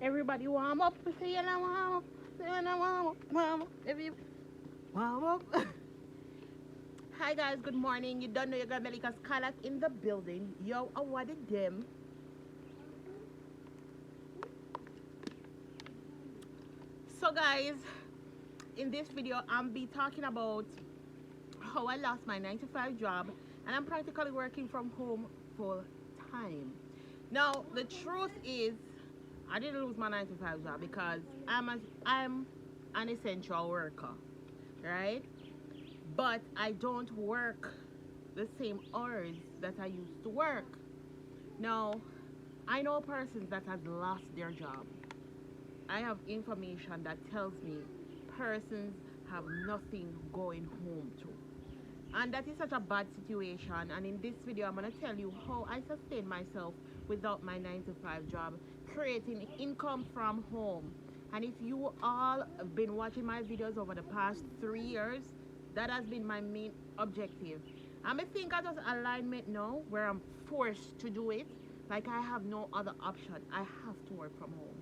Everybody warm up. Say you know warm up. Say you know warm up. If you warm up. Hi guys, good morning. You don't know you got MELICASKYLIFE in the building. Yo, I wanted them. So guys, in this video, I'm be talking about how I lost my 9 to 5 job and I'm practically working from home full time. Now, the truth is, I didn't lose my 9 to 5 job because I'm an essential worker, right? But I don't work the same hours that I used to work. Now, I know persons that has lost their job. I have information that tells me persons have nothing going home to. And that is such a bad situation. And in this video, I'm going to tell you how I sustain myself without my 9 to 5 job, creating income from home. And if you all have been watching my videos over the past 3 years, that has been my main objective. I think I just alignment now where I'm forced to do it. Like I have no other option. I have to work from home.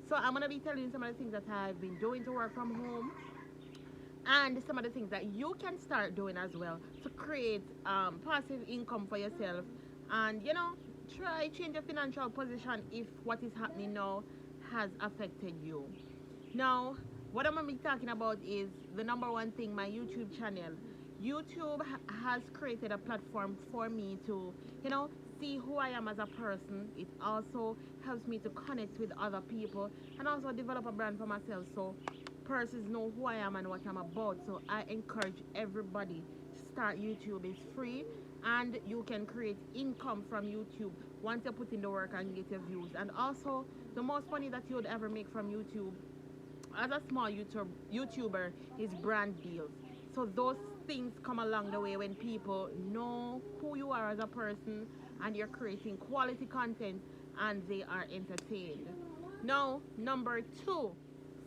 So I'm going to be telling you some of the things that I've been doing to work from home and some of the things that you can start doing as well to create passive income for yourself, and try change your financial position if what is happening now has affected you. Now, what I'm going to be talking about is the number one thing, my YouTube channel. YouTube has created a platform for me to see who I am as a person. It also helps me to connect with other people and also develop a brand for myself, so persons know who I am and what I'm about. So I encourage everybody to start YouTube. It's free and you can create income from YouTube once you put in the work and get your views. And also, the most money that you would ever make from YouTube as a small YouTuber is brand deals. So those things come along the way when people know who you are as a person and you're creating quality content and they are entertained. Now, number two,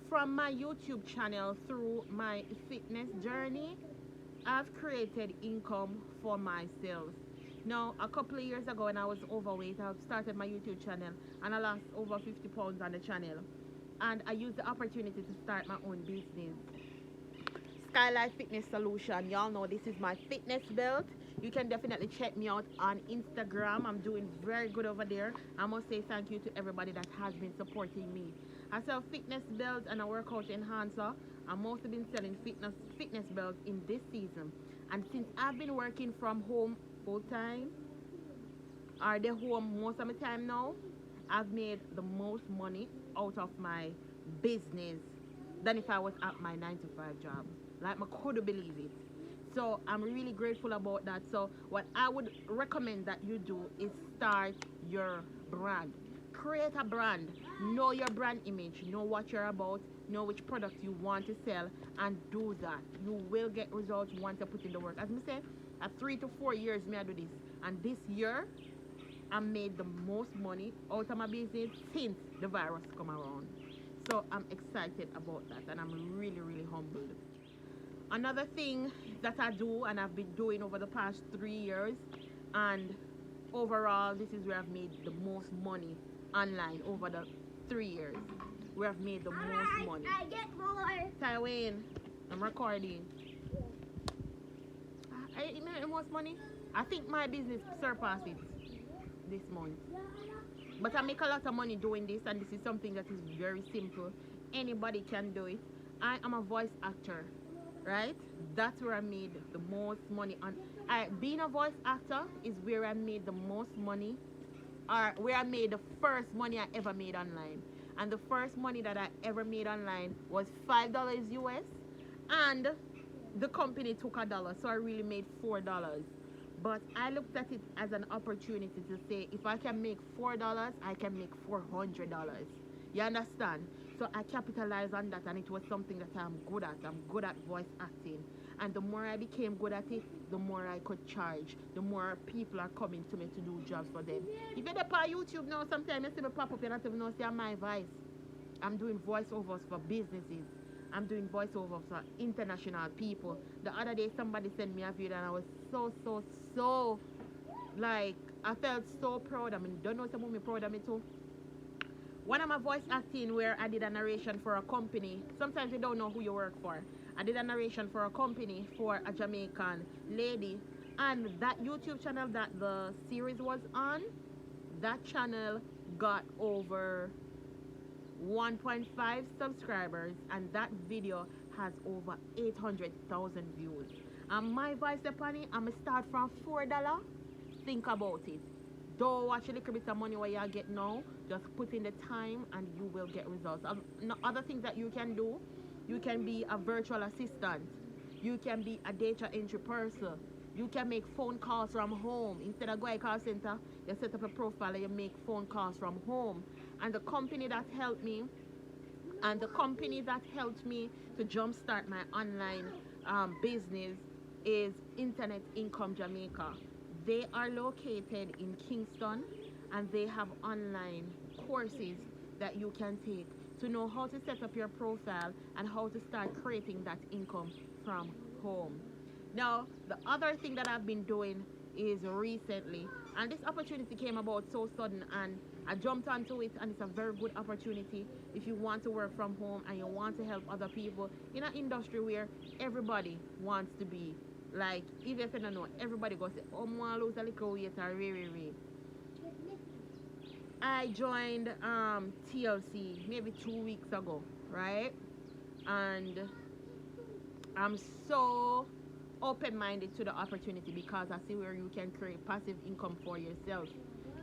from my YouTube channel through my fitness journey, I've created income for myself. Now, a couple of years ago when I was overweight, I started my YouTube channel and I lost over 50 pounds on the channel. And I used the opportunity to start my own business. Skylife Fitness Solution. Y'all know this is my fitness belt. You can definitely check me out on Instagram. I'm doing very good over there. I must say thank you to everybody that has been supporting me. I sell fitness belts and a workout enhancer. I've mostly been selling fitness belts in this season. And since I've been working from home full time, or the home most of the time now, I've made the most money out of my business than if I was at my 9 to 5 job. Like, I couldn't believe it. So I'm really grateful about that. So what I would recommend that you do is start your brand. Create a brand. Know your brand image. Know what you're about. Know which product you want to sell, and do that. You will get results once you put in the work. As I say, at 3 to 4 years me I do this. And this year I made the most money out of my business since the virus come around. So I'm excited about that and I'm really, really humbled. Another thing that I do and I've been doing over the past 3 years, and overall this is where I've made the most money online over the 3 years. Where I've made the most money. I get more. Tywin, I'm recording. I made the most money. I think my business surpassed it this month. But I make a lot of money doing this, and this is something that is very simple. Anybody can do it. I am a voice actor, right? That's where I made the most money. Being a voice actor is where I made the most money, or where I made the first money I ever made online. And the first money that I ever made online was $5 US, and the company took $1, so I really made $4. But I looked at it as an opportunity to say, if I can make $4, I can make $400. You understand? So I capitalized on that, and it was something that I'm good at. I'm good at voice acting. And the more I became good at it, the more I could charge. The more people are coming to me to do jobs for them. If you're up on YouTube now, sometimes you see me pop up, you don't even know say my voice. I'm doing voiceovers for businesses. I'm doing voiceovers for international people. The other day somebody sent me a video and I was so like, I felt so proud. I mean, don't know someone me proud of me too. One of my voice acting where I did a narration for a company. Sometimes you don't know who you work for. I did a narration for a company for a Jamaican lady, and that YouTube channel that the series was on, that channel got over 1.5 subscribers, and that video has over 800,000 views. And my voice upon it, I'm gonna start from $4. Think about it. Don't watch a little bit of money what you get now. Just put in the time and you will get results. Other things that you can do, you can be a virtual assistant. You can be a data entry person. You can make phone calls from home. Instead of going to a call center, you set up a profile and you make phone calls from home. And the company that helped me, to jumpstart my online business is Internet Income Jamaica. They are located in Kingston, and they have online courses that you can take to know how to set up your profile and how to start creating that income from home. Now, the other thing that I've been doing is recently, and this opportunity came about so sudden, and I jumped onto it, and it's a very good opportunity if you want to work from home and you want to help other people in an industry where everybody wants to be. Like, even if you don't know, everybody goes say, oh, I want to lose a little weight or re. I joined TLC maybe 2 weeks ago, right? And I'm so open-minded to the opportunity because I see where you can create passive income for yourself.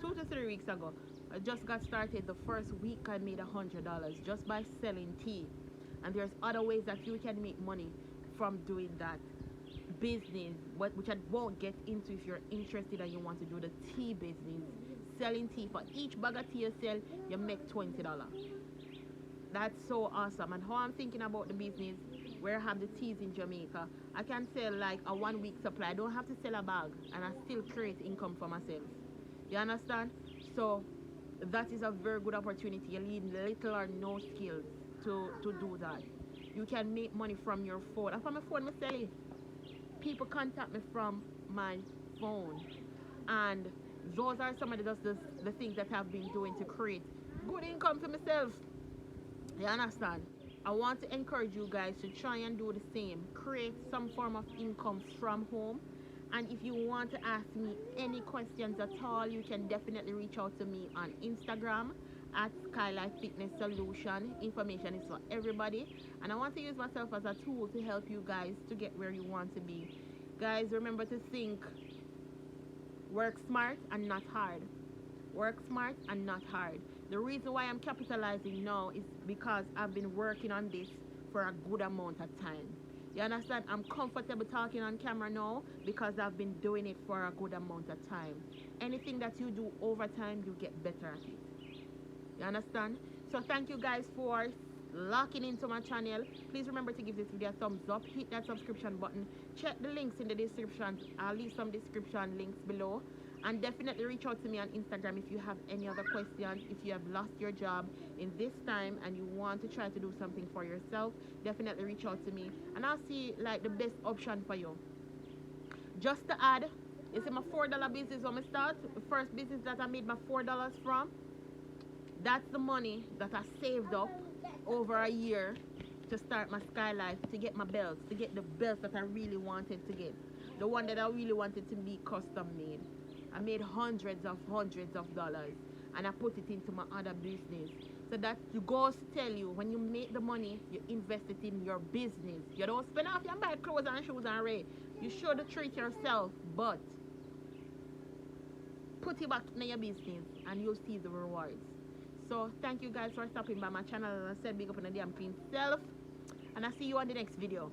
2 to 3 weeks ago, I just got started. The first week I made $100 just by selling tea. And there's other ways that you can make money from doing that business, which I won't get into if you're interested and you want to do the tea business. Selling tea. For each bag of tea you sell, you make $20. That's so awesome. And how I'm thinking about the business, where I have the teas in Jamaica, I can sell like a 1 week supply. I don't have to sell a bag, and I still create income for myself. You understand? So that is a very good opportunity. You need little or no skills to do that. You can make money from your phone. And from my phone, I sell it. People contact me from my phone, and those are some of the things that I've been doing to create good income for myself. You understand? I want to encourage you guys to try and do the same. Create some form of income from home. And if you want to ask me any questions at all, you can definitely reach out to me on Instagram at Skylife Fitness Solution. Information is for everybody. And I want to use myself as a tool to help you guys to get where you want to be. Guys, remember to think, work smart and not hard. Work smart and not hard. The reason why I'm capitalizing now is because I've been working on this for a good amount of time. You understand? I'm comfortable talking on camera now because I've been doing it for a good amount of time. Anything that you do over time, you get better at it. You understand? So thank you guys for locking into my channel. Please remember to give this video a thumbs up. Hit that subscription button. Check the links in the description. I'll leave some description links below. And definitely reach out to me on Instagram if you have any other questions. If you have lost your job in this time and you want to try to do something for yourself, definitely reach out to me. And I'll see like the best option for you. Just to add, you see my $4 business when I start, the first business that I made my $4 from, that's the money that I saved up over a year to start my Skylife, to get my belts, to get the belts that I really wanted to get. The one that I really wanted to be custom made. I made hundreds of dollars, and I put it into my other business. So that goes to tell you, when you make the money, you invest it in your business. You don't spend off your buy clothes and shoes and rate. You should treat yourself, but put it back in your business and you'll see the rewards. So thank you guys for stopping by my channel. As I said, big up on the damn clean self, and I'll see you on the next video.